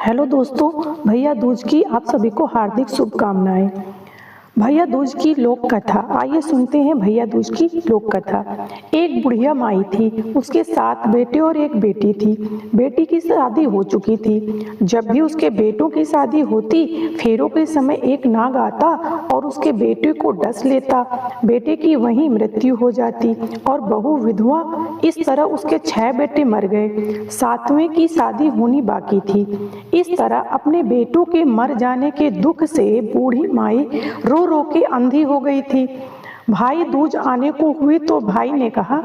Hello दोस्तों, भैया दूज की आप सभी को हार्दिक शुभकामनाएं। भैया दूज की लोक कथा, आइए सुनते हैं भैया दूज की लोक कथा। एक बुढ़िया माई थी, उसके 7 बेटे और एक बेटी थी। बेटी की शादी हो चुकी थी। जब भी उसके बेटों की शादी होती, फेरों के समय एक नाग आता और उसके बेटे को डस लेता। बेटे की वहीं मृत्यु हो जाती और बहू विधवा। इस तरह उसके 6 बेटे मर गए। 7वें की शादी होनी बाकी थी। इस तरह अपने बेटों के मर जाने के दुख से बूढ़ी माई रो रो के अंधी हो गई थी। भाई दूज आने को हुई तो भाई ने कहा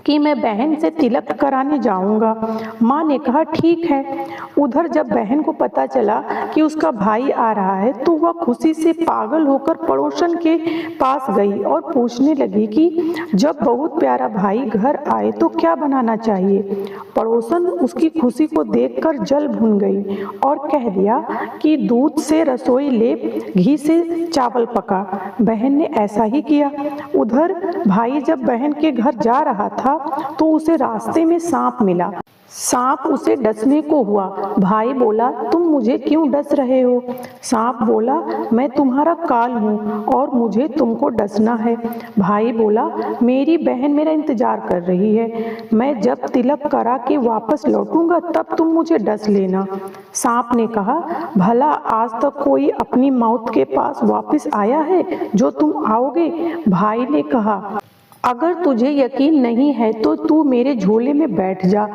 कि मैं बहन से तिलक कराने जाऊंगा। माँ ने कहा ठीक है। उधर जब बहन को पता चला कि उसका भाई आ रहा है तो वह खुशी से पागल होकर पड़ोसन के पास गई और पूछने लगी कि जब बहुत प्यारा भाई घर आए तो क्या बनाना चाहिए। पड़ोसन उसकी खुशी को देखकर जल भुन गई और कह दिया कि दूध से रसोई लेप, घी से चावल पका। बहन ने ऐसा ही किया। उधर भाई जब बहन के घर जा रहा था तो उसे रास्ते में सांप मिला। सांप उसे डसने को हुआ। भाई बोला, तुम मुझे क्यों डस रहे हो? सांप बोला, मैं तुम्हारा काल हूँ और मुझे तुमको डसना है। भाई बोला, मेरी बहन मेरा इंतजार कर रही है। मैं जब तिलक करा के वापस लौटूंगा तब तुम मुझे डस लेना। सांप ने कहा, भला आज तक कोई अपनी मौत के पास वापस आया है जो तुम आओगे? भाई ने कहा, अगर तुझे यकीन नहीं है तो तू मेरे झोले में बैठ जा।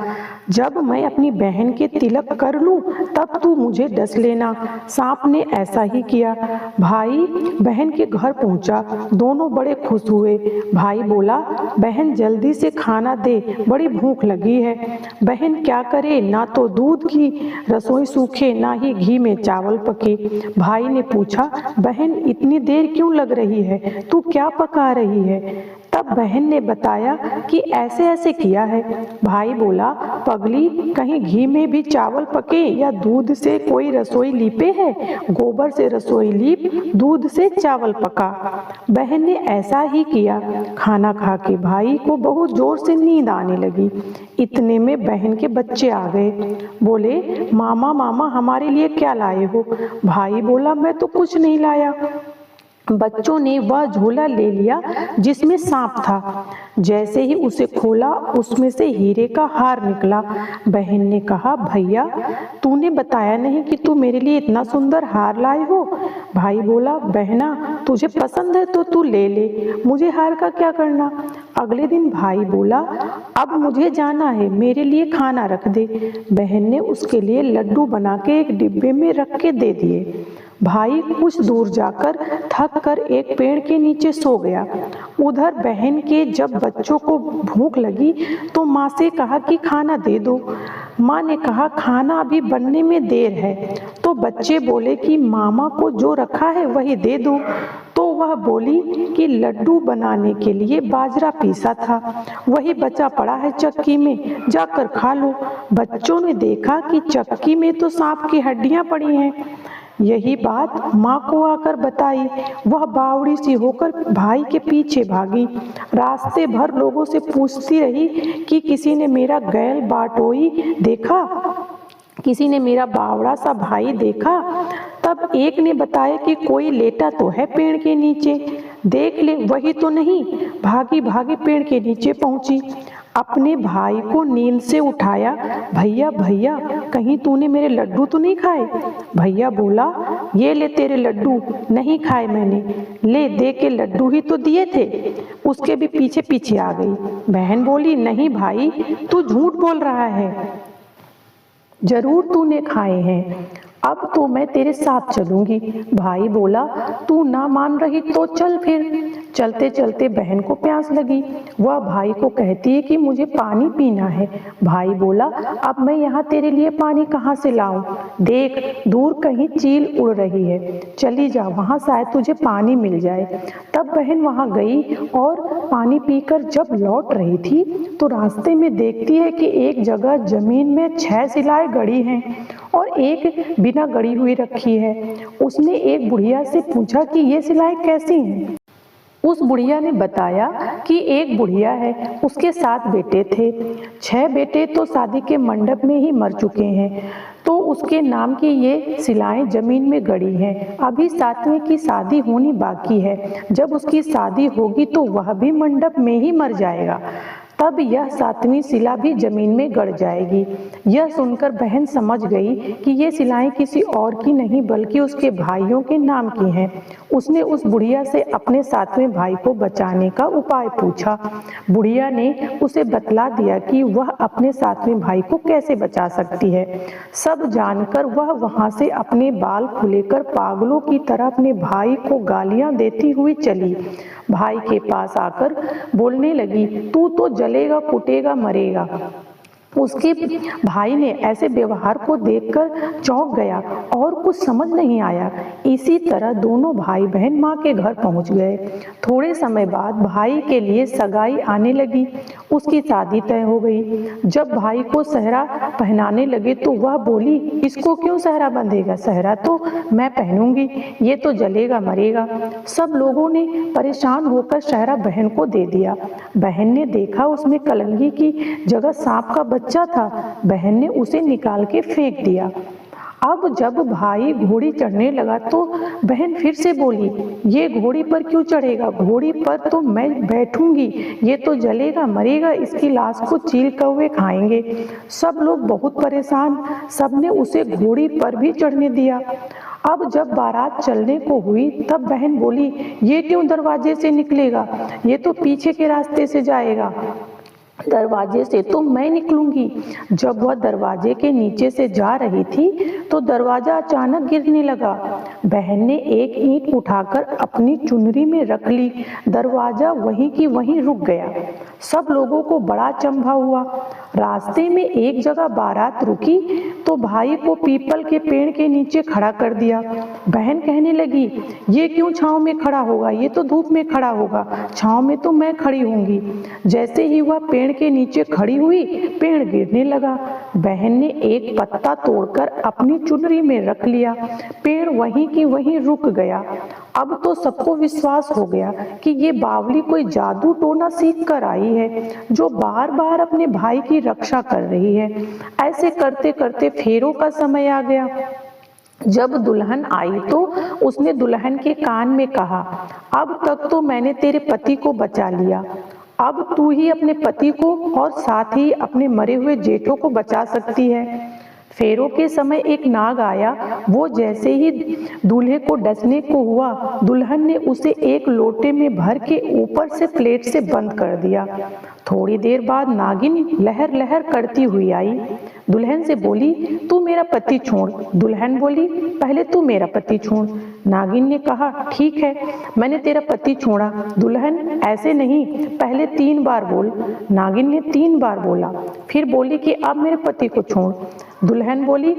जब मैं अपनी बहन के तिलक कर लूं तब तू मुझे डस लेना। सांप ने ऐसा ही किया। भाई बहन के घर पहुंचा। दोनों बड़े खुश हुए। भाई बोला, बहन जल्दी से खाना दे, बड़ी भूख लगी है। बहन क्या करे, ना तो दूध की रसोई सूखे ना ही घी में चावल पके। भाई ने पूछा, बहन इतनी देर क्यों लग रही है, तू क्या पका रही है? तब बहन ने बताया कि ऐसे ऐसे किया है। भाई बोला, पगली, कहीं घी में भी चावल पके या दूध से कोई रसोई लीपे है? गोबर से रसोई लीप, दूध से चावल पका। बहन ने ऐसा ही किया। खाना खा के भाई को बहुत जोर से नींद आने लगी। इतने में बहन के बच्चे आ गए। बोले, मामा मामा हमारे लिए क्या लाए हो? भाई बोला, मैं तो कुछ नहीं लाया। बच्चों ने वह झोला ले लिया जिसमें सांप था। जैसे ही उसे खोला उसमें से हीरे का हार निकला। बहन ने कहा, भैया तूने बताया नहीं कि तू मेरे लिए इतना सुंदर हार लाए हो। भाई बोला, बहना तुझे पसंद है तो तू ले ले, मुझे हार का क्या करना। अगले दिन भाई बोला, अब मुझे जाना है, मेरे लिए खाना रख दे। बहन ने उसके लिए लड्डू बना के एक डिब्बे में रख के दे दिए। भाई कुछ दूर जाकर थक कर एक पेड़ के नीचे सो गया। उधर बहन के जब बच्चों को भूख लगी तो माँ से कहा कि खाना दे दो। माँ ने कहा, खाना अभी बनने में देर है। तो बच्चे बोले कि मामा को जो रखा है वही दे दो। तो वह बोली कि लड्डू बनाने के लिए बाजरा पीसा था, वही बचा पड़ा है चक्की में, जाकर खा लो। बच्चों ने देखा कि चक्की में तो सांप की हड्डियां पड़ी हैं। यही बात माँ को आकर बताई। वह बावड़ी सी होकर भाई के पीछे भागी। रास्ते भर लोगों से पूछती रही कि किसी ने मेरा गैल बाटोई देखा, किसी ने मेरा बावड़ा सा भाई देखा। तब एक ने बताया कि कोई लेटा तो है पेड़ के नीचे, देख ले वही तो नहीं। भागी भागी पेड़ के नीचे पहुंची। अपने भाई को नींद से उठाया। भैया भैया, कहीं तूने मेरे लड्डू तो नहीं खाए? भैया बोला, ये ले तेरे लड्डू। नहीं खाए मैंने। ले, दे के लड्डू ही तो दिए थे। उसके भी पीछे पीछे आ गई। बहन बोली, नहीं भाई, तू झूठ बोल रहा है, जरूर तूने खाए हैं। अब तो मैं तेरे साथ चलूंगी। भाई बोला, तू ना मान रही तो चल फिर। चलते चलते बहन को प्यास लगी। वह भाई को कहती है कि मुझे पानी पीना है। भाई बोला, अब मैं यहाँ तेरे लिए पानी कहाँ से लाऊं? देख, दूर कहीं चील उड़ रही है, चली जा, वहाँ शायद तुझे पानी मिल जाए। तब बहन वहाँ गई और पानी पीकर जब लौट रही थी तो रास्ते में देखती है कि एक जगह जमीन में 6 सिलाएं गड़ी हैं और एक बिना गड़ी हुई रखी है। उसने एक बुढ़िया से पूछा कि ये सिलाएं कैसी हैं? उस बुढ़िया ने बताया कि एक बुढ़िया है, उसके 7 बेटे थे। 6 बेटे तो शादी के मंडप में ही मर चुके हैं, तो उसके नाम की ये शिलाएं जमीन में गड़ी हैं। अभी 7वें की शादी होनी बाकी है। जब उसकी शादी होगी तो वह भी मंडप में ही मर जाएगा, तब यह 7वीं शिला भी जमीन में गड़ जाएगी। यह सुनकर बहन समझ गई कि ये शिलाएं किसी और की नहीं बल्कि उसके भाइयों के नाम की हैं। उसने उस बुढ़िया से अपने 7वें भाई को बचाने का उपाय पूछा। बुढ़िया ने उसे बतला दिया कि वह अपने 7वें भाई को कैसे बचा सकती है। सब जानकर वह वहां से अपने बाल खुलेकर पागलों की तरह अपने भाई को गालियां देती हुई चली। भाई के पास आकर बोलने लगी, तू तो जलेगा, कुटेगा, मरेगा। उसके भाई ने ऐसे व्यवहार को देखकर चौंक गया और कुछ समझ नहीं आया। इसी तरह दोनों भाई बहन माँ के घर पहुंच गए। थोड़े समय बाद भाई के लिए सगाई आने लगी। उसकी शादी तय हो गई। जब भाई को सेहरा पहनाने लगे तो वह बोली, इसको क्यों सेहरा बंधेगा? सेहरा तो मैं पहनूंगी, ये तो जलेगा, मरेगा। सब लोगों ने परेशान होकर सेहरा बहन को दे दिया। बहन ने देखा उसमें कलंगी की जगह सांप का बच्चा था। बहन ने उसे निकाल के फेंक दिया। अब जब भाई घोड़ी चढ़ने लगा तो बहन फिर से बोली, ये घोड़ी पर क्यों चढ़ेगा? घोड़ी पर तो मैं बैठूंगी, ये तो जलेगा, मरेगा, इसकी लाश को चील कौवे खाएंगे। सब लोग बहुत परेशान, सबने उसे घोड़ी पर भी चढ़ने दिया। अब जब बारात चलने को हुई तब बहन बोली, ये क्यों दरवाजे से निकलेगा? ये तो पीछे के रास्ते से जाएगा। दरवाजे से तो मैं निकलूंगी। जब वह दरवाजे के नीचे से जा रही थी तो दरवाजा अचानक गिरने लगा। बहन ने एक ईंट उठाकर अपनी चुनरी में रख ली। दरवाजा वहीं की वहीं रुक गया। सब लोगों को बड़ा अचंभा हुआ। रास्ते में एक जगह बारात रुकी तो भाई को पीपल के पेड़ के नीचे खड़ा कर दिया। बहन कहने लगी, ये क्यों छांव में खड़ा होगा? ये तो धूप में खड़ा होगा, छांव में तो मैं खड़ी होंगी। जैसे ही वह पेड़ के नीचे खड़ी हुई, पेड़ गिरने लगा। बहन ने एक पत्ता तोड़कर अपनी चुनरी में रख लिया। पेड़ वहीं की वहीं रुक गया। अब तो सबको विश्वास हो गया कि ये बावली कोई जादू टोना सीख कर आई है, जो बार बार अपने भाई की रक्षा कर रही है। ऐसे करते करते फेरों का समय आ गया। जब दुल्हन आई तो उसने दुल्हन के कान में कहा, अब तक तो मैंने तेरे पति को बचा लिया, अब तू ही अपने पति को और साथ ही अपने मरे हुए जेठों को बचा सकती है। फेरों के समय एक नाग आया। वो जैसे ही दूल्हे को डसने को हुआ, दुल्हन ने उसे एक लोटे में भर के ऊपर से प्लेट से बंद कर दिया। थोड़ी देर बाद नागिन लहर लहर करती हुई आई। दुल्हन से बोली, तू मेरा पति छोड़। दुल्हन बोली, पहले तू मेरा पति छोड़। नागिन ने कहा, ठीक है, मैंने तेरा पति छोड़ा। दुल्हन, ऐसे नहीं, पहले 3 बार बोल। नागिन ने 3 बार बोला। फिर बोली कि अब मेरे पति को छोड़। दुल्हन बोली,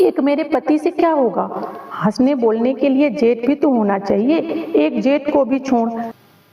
एक मेरे पति से क्या होगा? हंसने बोलने के लिए जेठ भी तो होना चाहिए, एक जेठ को भी छोड़।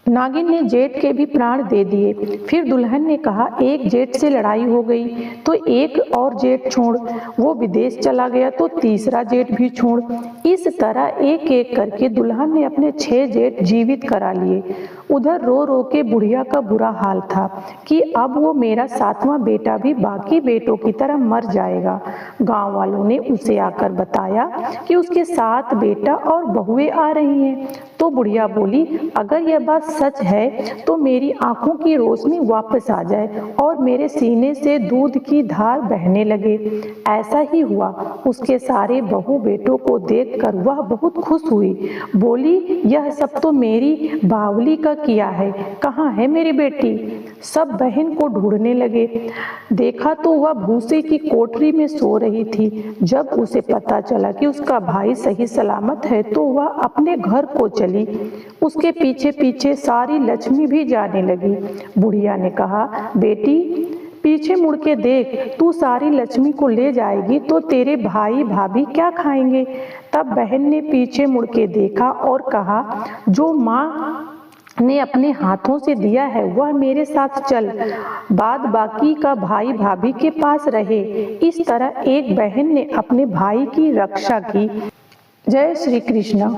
नागिन ने जेठ के भी प्राण दे दिए। फिर दुल्हन ने कहा, एक जेठ से लड़ाई हो गई तो एक और जेठ छोड़। वो विदेश चला गया तो तीसरा जेठ भी छोड़। इस तरह एक एक करके दुल्हन ने अपने 6 जेठ जीवित करा लिए। उधर रो रो के बुढ़िया का बुरा हाल था कि अब वो मेरा 7वां बेटा भी बाकी बेटों की तरह मर जाएगा। गांव वालों ने उसे आकर बताया कि उसके 7 बेटा और बहुएं आ रही हैं। तो बुढ़िया बोली, अगर यह बात सच है तो मेरी आंखों की रोशनी वापस आ जाए और मेरे सीने से दूध की धार बहने लगे। ऐसा ही हुआ। उसके सारे बहू बेटों को देखकर वह बहुत खुश हुई। बोली, यह सब तो मेरी बावली का किया है, कहाँ है मेरी बेटी? सब बहन को ढूंढने लगे। देखा तो वह भूसे की कोठरी में सो रही थी। जब उसे पता चला कि उसका भाई सही सलामत है तो वह अपने घर को चली। उसके पीछे पीछे सारी लक्ष्मी भी जाने लगी। बुढ़िया ने कहा, बेटी पीछे मुड़ के देख, तू सारी लक्ष्मी को ले जाएगी तो तेरे भाई भाभी क्या खाएंगे? तब बहन ने पीछे मुड़ के देखा और कहा, जो माँ ने अपने हाथों से दिया है वह मेरे साथ चल, बाद बाकी का भाई भाभी के पास रहे। इस तरह एक बहन ने अपने भाई की रक्षा की। जय श्री कृष्ण।